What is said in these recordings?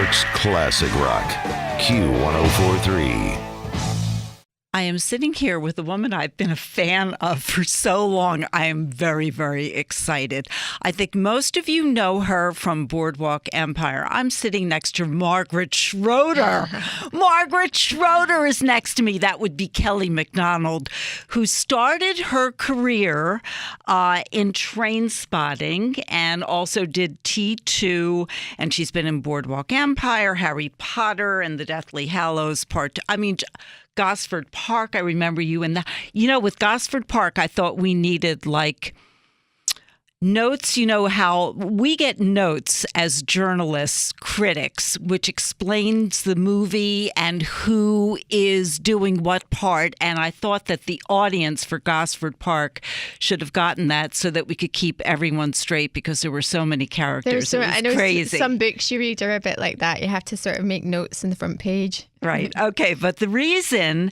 York's classic rock, Q1043. I am sitting here with a woman I've been a fan of for so long. I am very, very excited. I think most of you know her from Boardwalk Empire. I'm sitting next to Margaret Schroeder. Margaret Schroeder is next to me. That would be Kelly MacDonald, who started her career in Train Spotting and also did T2. And she's been in Boardwalk Empire, Harry Potter, and the Deathly Hallows Part. Gosford Park, I remember you in that. With Gosford Park, I thought we needed notes. How we get notes as journalists, critics, which explains the movie and who is doing what part. And I thought that the audience for Gosford Park should have gotten that so that we could keep everyone straight because there were so many characters. I know crazy. Some books you read are a bit like that. You have to sort of make notes in the front page. Right. Okay. But the reason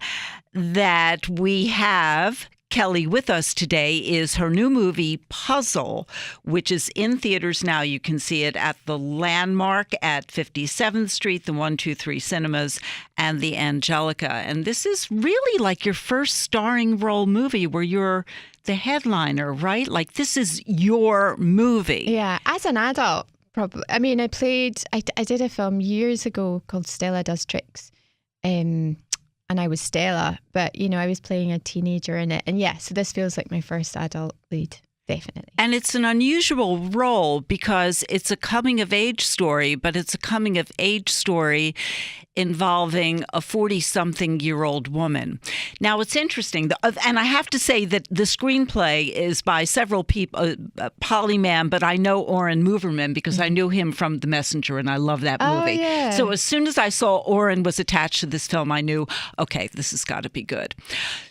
that we have Kelly with us today is her new movie, Puzzle, which is in theaters now. You can see it at the Landmark at 57th Street, the 123 Cinemas, and the Angelica. And this is really like your first starring role movie where you're the headliner, right? Like this is your movie. Yeah, as an adult, probably. I mean, I did a film years ago called Stella Does Tricks. And I was Stella, but, I was playing a teenager in it. And yeah, so this feels like my first adult lead, definitely. And it's an unusual role because it's a coming-of-age story, but it's a coming-of-age story involving a 40-something-year-old woman. Now, it's interesting, and I have to say that the screenplay is by several people, Polyman, but I know Oren Moverman because I knew him from The Messenger, and I love that movie. Oh, yeah. So as soon as I saw Oren was attached to this film, I knew, okay, this has got to be good.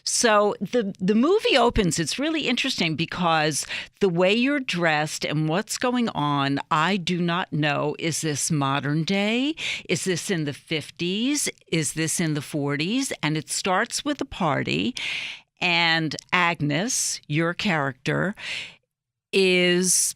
So the movie opens, it's really interesting because the way you're dressed and what's going on, I do not know. Is this modern day? Is this in the 50s? Is this in the 40s? And it starts with a party. And Agnes, your character, is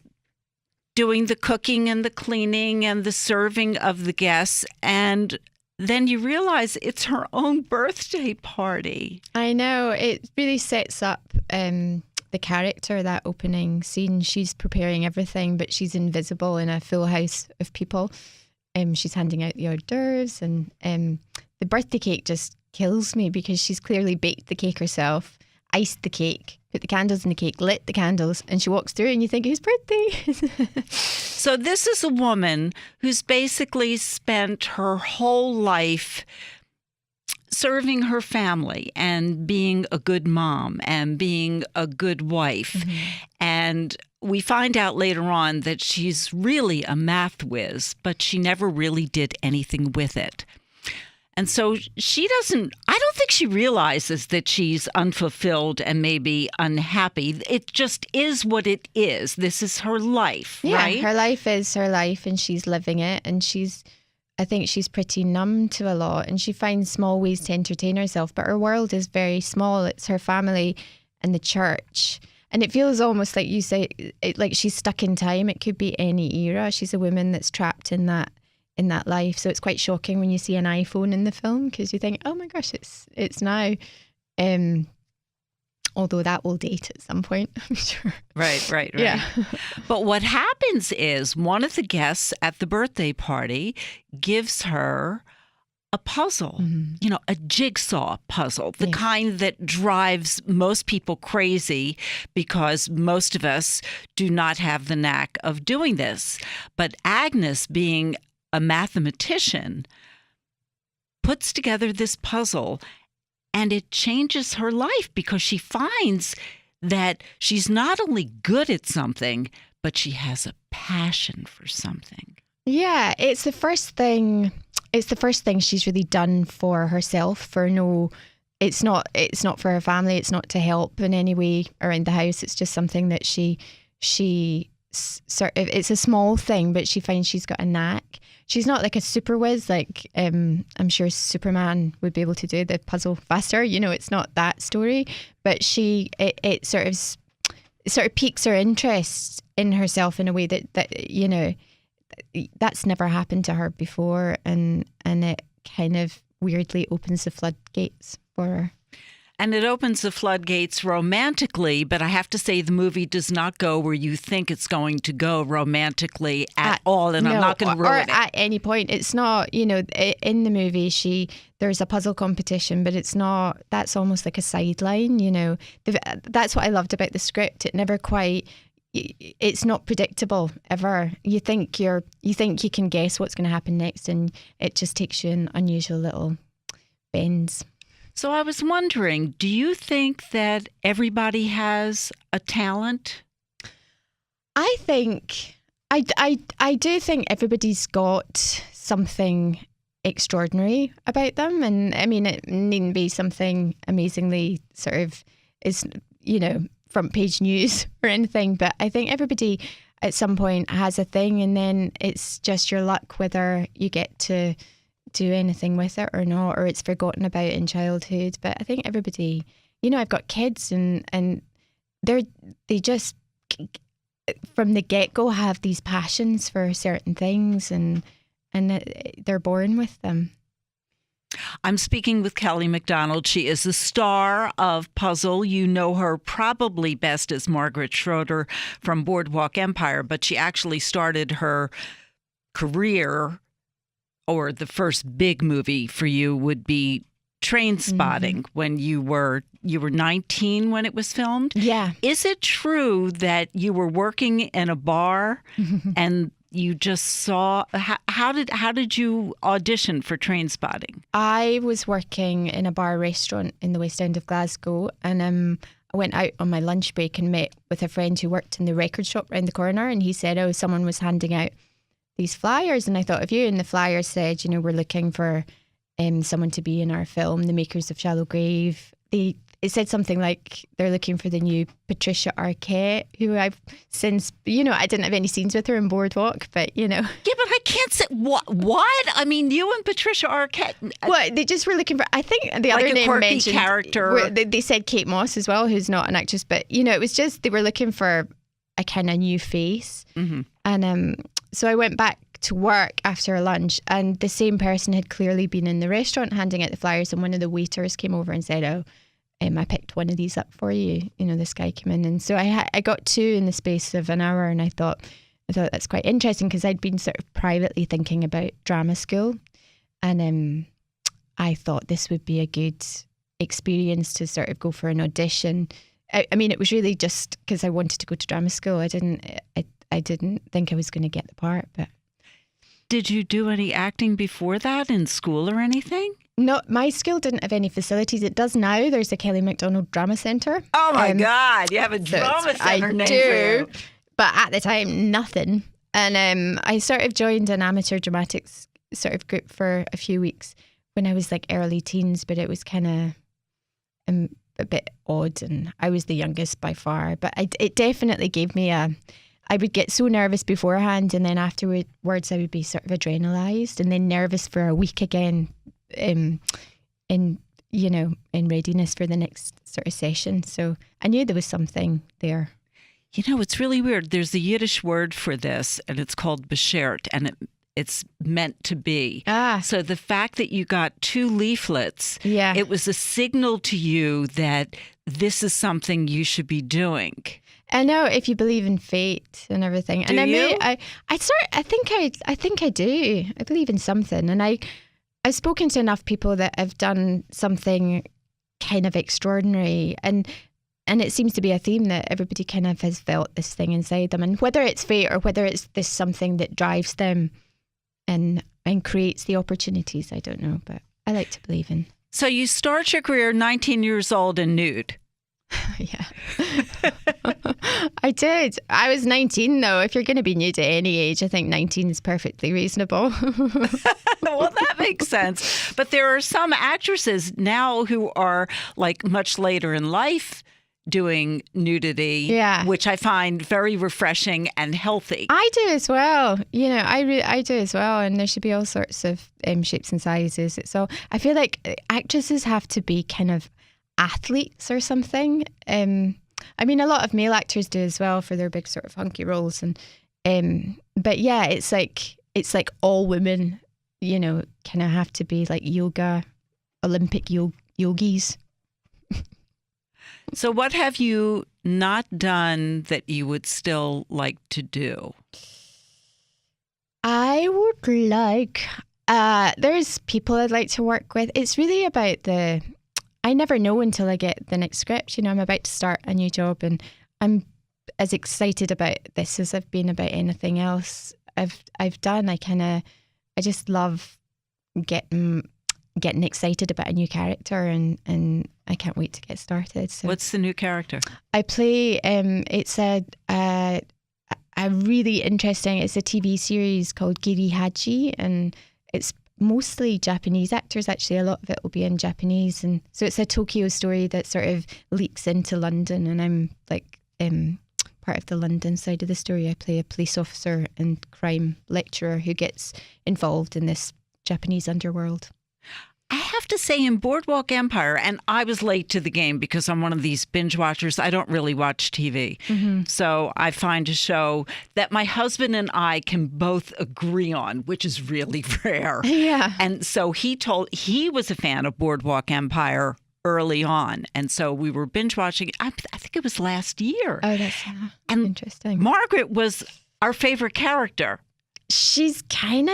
doing the cooking and the cleaning and the serving of the guests. And then you realize it's her own birthday party. I know. It really sets up the character, that opening scene. She's preparing everything, but she's invisible in a full house of people. She's handing out the hors d'oeuvres, and the birthday cake just kills me because she's clearly baked the cake herself, iced the cake, put the candles in the cake, lit the candles, and she walks through and you think, whose birthday? So this is a woman who's basically spent her whole life serving her family and being a good mom and being a good wife. Mm-hmm. And we find out later on that she's really a math whiz, but she never really did anything with it. And so I don't think she realizes that she's unfulfilled and maybe unhappy. It just is what it is. This is her life, right? Yeah, her life is her life and she's living it. And I think she's pretty numb to a lot and she finds small ways to entertain herself. But her world is very small. It's her family and the church. And it feels almost like you say, like she's stuck in time. It could be any era. She's a woman that's trapped in that life. So it's quite shocking when you see an iPhone in the film because you think, oh my gosh, it's now. Although that will date at some point, I'm sure. Right. Yeah. But what happens is one of the guests at the birthday party gives her a puzzle, a jigsaw puzzle, the kind that drives most people crazy because most of us do not have the knack of doing this. But Agnes, being a mathematician, puts together this puzzle and it changes her life because she finds that she's not only good at something, but she has a passion for something. Yeah, it's the first thing she's really done for herself. It's not for her family. It's not to help in any way around the house. It's just something that she it's a small thing, but she finds she's got a knack. She's not like a super whiz, like I'm sure Superman would be able to do the puzzle faster. It's not that story, but it sort of piques her interest in herself in a way that that's never happened to her before, and it kind of weirdly opens the floodgates for her. And it opens the floodgates romantically, but I have to say the movie does not go where you think it's going to go romantically at all, and I'm not going to ruin it. At any point. It's not, in the movie, there's a puzzle competition, but it's not, that's almost like a sideline, That's what I loved about the script. It never quite, it's not predictable ever. You think you can guess what's going to happen next, and it just takes you in unusual little bends. So I was wondering, do you think that everybody has a talent? I do think everybody's got something extraordinary about them. And I mean, it needn't be something amazingly sort of front page news or anything, but I think everybody at some point has a thing, and then it's just your luck whether you get to do anything with it or not, or it's forgotten about in childhood. But I think everybody, I've got kids and they just from the get-go have these passions for certain things, and they're born with them. I'm speaking with Kelly MacDonald. She is the star of Puzzle. You know her probably best as Margaret Schroeder from Boardwalk Empire, but she actually started her career, or the first big movie for you would be Trainspotting, when you were 19 when it was filmed. Yeah. Is it true that you were working in a bar and you just saw, how did you audition for Trainspotting? I was working in a bar restaurant in the West End of Glasgow, and I went out on my lunch break and met with a friend who worked in the record shop round the corner, and he said, someone was handing out these flyers, and I thought of you, and the flyer said, we're looking for someone to be in our film, The Makers of Shallow Grave. It said something like they're looking for the new Patricia Arquette, who I've since, I didn't have any scenes with her in Boardwalk, but Yeah, but I can't say, what? I mean, you and Patricia Arquette. Well, they just were looking for, I think the other name mentioned, character. They said Kate Moss as well, who's not an actress, but, it was just, they were looking for a kind of new face. Mm-hmm. And so I went back to work after lunch, and the same person had clearly been in the restaurant handing out the flyers, and one of the waiters came over and said, I picked one of these up for you. This guy came in, and so I got two in the space of an hour, and I thought that's quite interesting, because I'd been sort of privately thinking about drama school, and I thought this would be a good experience to sort of go for an audition. I mean, it was really just because I wanted to go to drama school. I didn't think I was going to get the part. But did you do any acting before that in school or anything? No, my school didn't have any facilities. It does now. There's a Kelly MacDonald Drama Centre. Oh my God, you have a drama centre name for you. But at the time, nothing. And I sort of joined an amateur dramatics sort of group for a few weeks when I was like early teens, but it was kind of a bit odd, and I was the youngest by far. But it definitely gave me I would get so nervous beforehand, and then afterwards I would be sort of adrenalised, and then nervous for a week again, in readiness for the next sort of session. So I knew there was something there. It's really weird. There's a Yiddish word for this, and it's called beshert, and it's meant to be. So the fact that you got two leaflets, it was a signal to you that this is something you should be doing. I know, if you believe in fate and everything. Do you? I think I do. I believe in something, and I've spoken to enough people that have done something kind of extraordinary, and it seems to be a theme that everybody kind of has felt this thing inside them, and whether it's fate or whether it's this something that drives them and creates the opportunities, I don't know, but I like to believe in. So you start your career 19 years old and nude. Yeah. I did. I was 19 though. If you're going to be nude at any age, I think 19 is perfectly reasonable. Well, that makes sense. But there are some actresses now who are like much later in life doing nudity, which I find very refreshing and healthy. I do as well. I do as well. And there should be all sorts of shapes and sizes. So I feel like actresses have to be kind of athletes or something. I mean, a lot of male actors do as well for their big sort of hunky roles, and but yeah, it's like all women, kind of have to be like yoga, Olympic yogis. So what have you not done that you would still like to do? I would like, there's people I'd like to work with. It's really about I never know until I get the next script. I'm about to start a new job, and I'm as excited about this as I've been about anything else I've done. I just love getting excited about a new character, and I can't wait to get started. So what's the new character? I play, it's a really interesting, it's a TV series called Giri Haji, and it's mostly Japanese actors. Actually, a lot of it will be in Japanese, and so it's a Tokyo story that sort of leaks into London, and I'm like part of the London side of the story. I play a police officer and crime lecturer who gets involved in this Japanese underworld. I have to say, in Boardwalk Empire, and I was late to the game because I'm one of these binge watchers. I don't really watch TV. Mm-hmm. So I find a show that my husband and I can both agree on, which is really rare. Yeah. And so he was a fan of Boardwalk Empire early on. And so we were binge watching. I think it was last year. Oh, that's interesting. Margaret was our favorite character. She was kind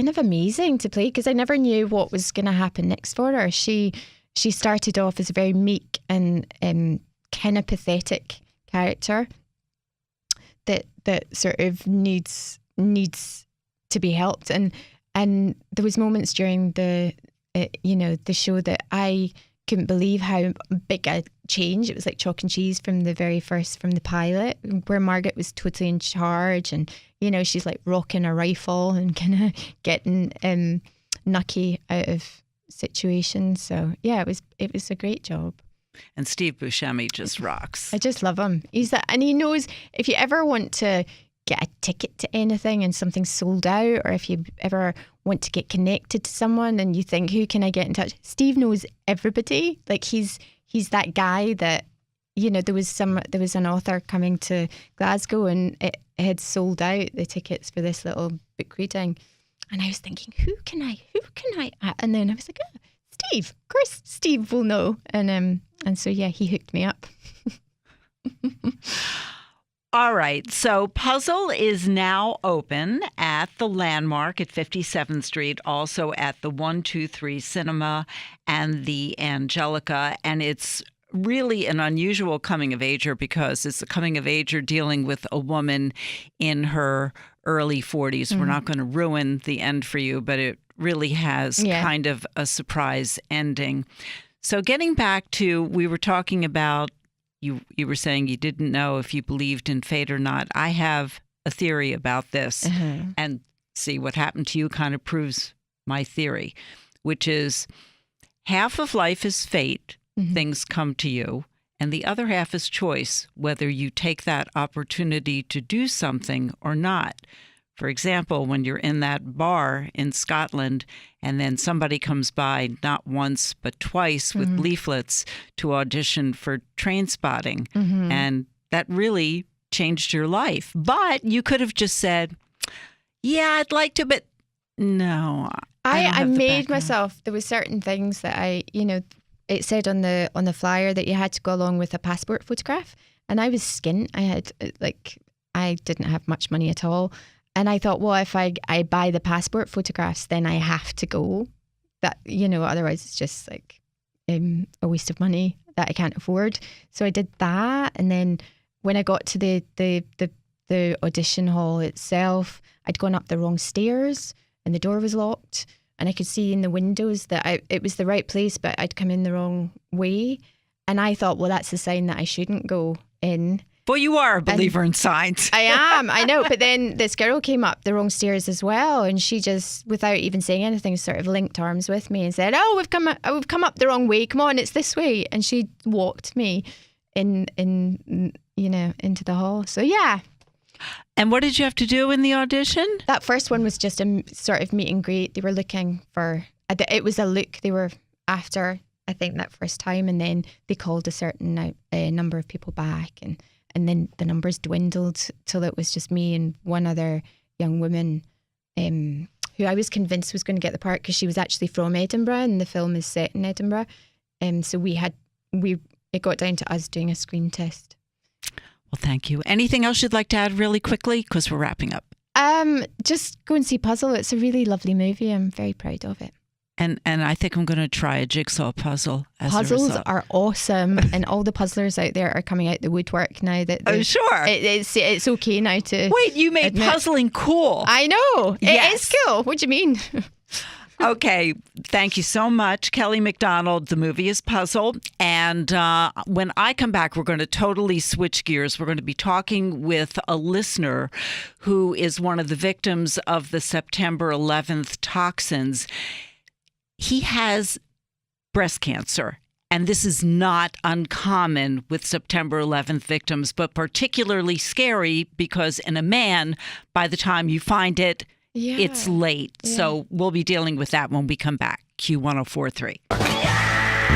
of amazing to play because I never knew what was going to happen next for her. She started off as a very meek and kind of pathetic character that sort of needs to be helped, and there was moments during the show that I couldn't believe how big a change. It was like chalk and cheese from the pilot, where Margaret was totally in charge, and she's like rocking a rifle and kind of getting Nucky out of situations. So yeah, it was a great job. And Steve Buscemi just rocks. I just love him. And he knows if you ever want to get a ticket to anything and something's sold out, or if you ever want to get connected to someone and you think, who can I get in touch? Steve knows everybody. Like he's that guy that, there was an author coming to Glasgow and it had sold out the tickets for this little book reading. And I was thinking, who can I? And then I was like, oh, Steve. Of course Steve will know. And so yeah, he hooked me up. All right. So Puzzle is now open at the Landmark at 57th Street, also at the 123 Cinema and the Angelica. And it's really an unusual coming-of-ager because it's a coming-of-ager dealing with a woman in her early 40s. Mm-hmm. We're not going to ruin the end for you, but it really has kind of a surprise ending. So getting back to, we were talking about, you were saying you didn't know if you believed in fate or not. I have a theory about this, and see what happened to you kind of proves my theory, which is half of life is fate, things come to you, and the other half is choice, whether you take that opportunity to do something or not. For example, when you're in that bar in Scotland and then somebody comes by not once but twice with leaflets to audition for Train Spotting, and that really changed your life. But you could have just said, yeah, I'd like to, but no. I made myself, there were certain things that it said on the flyer that you had to go along with a passport photograph, and I was skint. I didn't have much money at all. And I thought, well, if I buy the passport photographs, then I have to go. That, otherwise it's just like a waste of money that I can't afford. So I did that. And then when I got to the audition hall itself, I'd gone up the wrong stairs and the door was locked. And I could see in the windows that it was the right place, but I'd come in the wrong way. And I thought, well, that's a sign that I shouldn't go in. Well, you are a believer in signs. I am, I know. But then this girl came up the wrong stairs as well, and she just, without even saying anything, sort of linked arms with me and said, "Oh, we've come up the wrong way. Come on, it's this way." And she walked me into the hall. So yeah. And what did you have to do in the audition? That first one was just a sort of meet and greet. They were looking for, it was a look they were after, I think, that first time, and then they called a certain number of people back, and And then the numbers dwindled till it was just me and one other young woman who I was convinced was going to get the part because she was actually from Edinburgh and the film is set in Edinburgh. So it got down to us doing a screen test. Well, thank you. Anything else you'd like to add really quickly? Because we're wrapping up. Just go and see Puzzle. It's a really lovely movie. I'm very proud of it. And I think I'm going to try a jigsaw puzzle as a Puzzles result. are awesome, and all the puzzlers out there are coming out the woodwork now. Oh, sure. It's okay now to Wait, you made admit. puzzling cool. I know. Yes. It is cool. What do you mean? Okay, thank you so much, Kelly MacDonald. The movie is Puzzle. And when I come back, we're going to totally switch gears. We're going to be talking with a listener who is one of the victims of the September 11th toxins. He has breast cancer. And this is not uncommon with September 11th victims, but particularly scary because in a man, by the time you find it, it's late. Yeah. So we'll be dealing with that when we come back. Q1043.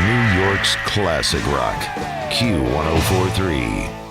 New York's classic rock. Q1043.